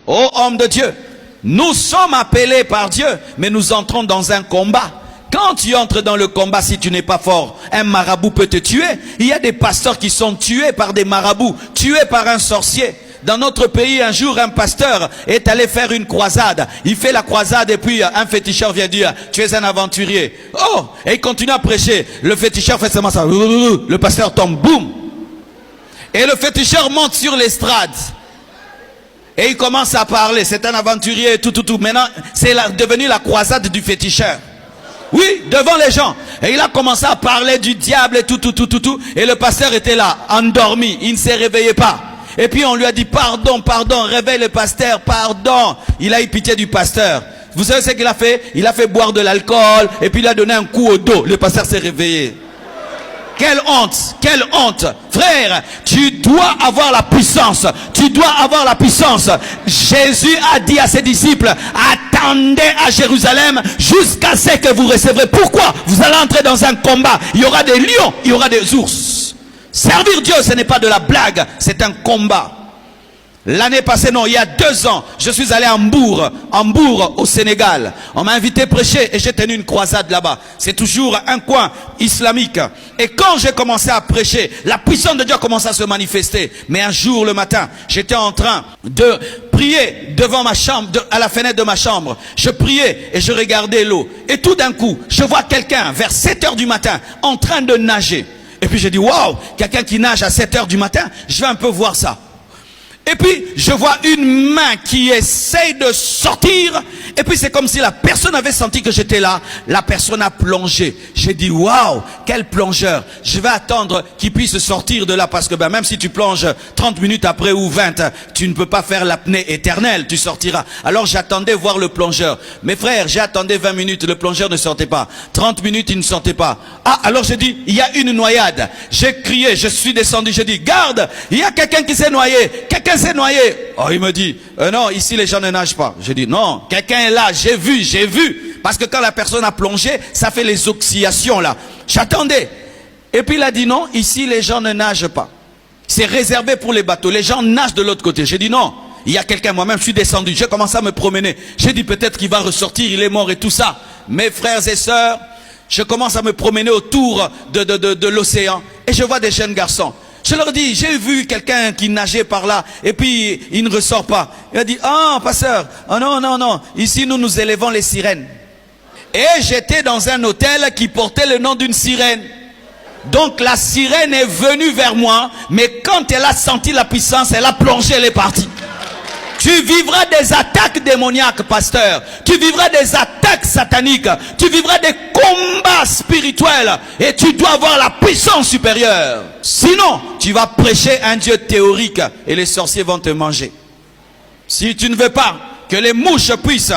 Ô homme de Dieu, nous sommes appelés par Dieu, mais nous entrons dans un combat. Quand tu entres dans le combat, si tu n'es pas fort, un marabout peut te tuer. Il y a des pasteurs qui sont tués par des marabouts, tués par un sorcier. Dans notre pays, un jour, un pasteur est allé faire une croisade. Il fait la croisade et puis un féticheur vient dire, tu es un aventurier. Oh! Et il continue à prêcher. Le féticheur fait seulement ça. Le pasteur tombe, boum! Et le féticheur monte sur l'estrade. Et il commence à parler. C'est un aventurier, tout. Maintenant, c'est devenu la croisade du féticheur. Oui, devant les gens. Et il a commencé à parler du diable et tout. Et le pasteur était là, endormi. Il ne s'est réveillé pas. Et puis on lui a dit, pardon, réveille le pasteur, pardon. Il a eu pitié du pasteur. Vous savez ce qu'il a fait? Il a fait boire de l'alcool. Et puis il a donné un coup au dos. Le pasteur s'est réveillé. Quelle honte, quelle honte. Frère, tu dois avoir la puissance. Tu dois avoir la puissance. Jésus a dit à ses disciples, attendez à Jérusalem jusqu'à ce que vous recevrez. Pourquoi? Vous allez entrer dans un combat. Il y aura des lions, il y aura des ours. Servir Dieu, ce n'est pas de la blague, c'est un combat. L'année passée, non, il y a 2 ans, je suis allé à Hambourg au Sénégal. On m'a invité prêcher et j'ai tenu une croisade là-bas. C'est toujours un coin islamique. Et quand j'ai commencé à prêcher, la puissance de Dieu a commencé à se manifester. Mais un jour, le matin, j'étais en train de prier devant ma chambre, à la fenêtre de ma chambre. Je priais et je regardais l'eau. Et tout d'un coup, je vois quelqu'un vers 7 heures du matin en train de nager. Et puis j'ai dit, waouh, quelqu'un qui nage à 7 heures du matin, je vais un peu voir ça. Et puis, je vois une main qui essaye de sortir. Et puis, c'est comme si la personne avait senti que j'étais là. La personne a plongé. J'ai dit, waouh, quel plongeur. Je vais attendre qu'il puisse sortir de là. Parce que même si tu plonges 30 minutes après ou 20, tu ne peux pas faire l'apnée éternelle. Tu sortiras. Alors, j'attendais voir le plongeur. Mes frères, j'ai attendu 20 minutes. Le plongeur ne sortait pas. 30 minutes, il ne sortait pas. Ah, alors j'ai dit, il y a une noyade. J'ai crié, je suis descendu. J'ai dit, garde, il y a quelqu'un qui s'est noyé. Quelqu'un s'est noyé. Oh, il me dit, non, ici les gens ne nagent pas. Je dis, non, quelqu'un est là, j'ai vu. Parce que quand la personne a plongé, ça fait les oscillations là. J'attendais. Et puis il a dit, non, ici les gens ne nagent pas. C'est réservé pour les bateaux. Les gens nagent de l'autre côté. J'ai dit, non, il y a quelqu'un, moi-même je suis descendu. J'ai commencé à me promener. J'ai dit, peut-être qu'il va ressortir, il est mort et tout ça. Mes frères et sœurs, je commence à me promener autour de l'océan. Et je vois des jeunes garçons. Je leur dis, j'ai vu quelqu'un qui nageait par là, et puis il ne ressort pas. Il a dit, ah, pasteur, oh non, ici nous élevons les sirènes. Et j'étais dans un hôtel qui portait le nom d'une sirène. Donc la sirène est venue vers moi, mais quand elle a senti la puissance, elle a plongé, elle est partie. Tu vivras des attaques démoniaques, pasteur. Tu vivras des attaques sataniques. Tu vivras des combats spirituels. Et tu dois avoir la puissance supérieure. Sinon, tu vas prêcher un Dieu théorique et les sorciers vont te manger. Si tu ne veux pas que les mouches puissent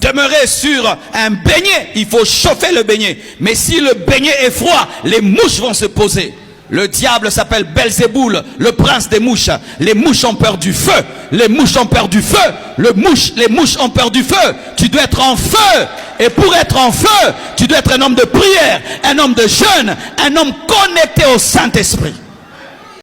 demeurer sur un beignet, il faut chauffer le beignet. Mais si le beignet est froid, les mouches vont se poser. Le diable s'appelle Belzéboul, le prince des mouches. Les mouches ont peur du feu. Les mouches ont peur du feu. Les mouches ont peur du feu. Tu dois être en feu. Et pour être en feu, tu dois être un homme de prière, un homme de jeûne, un homme connecté au Saint-Esprit.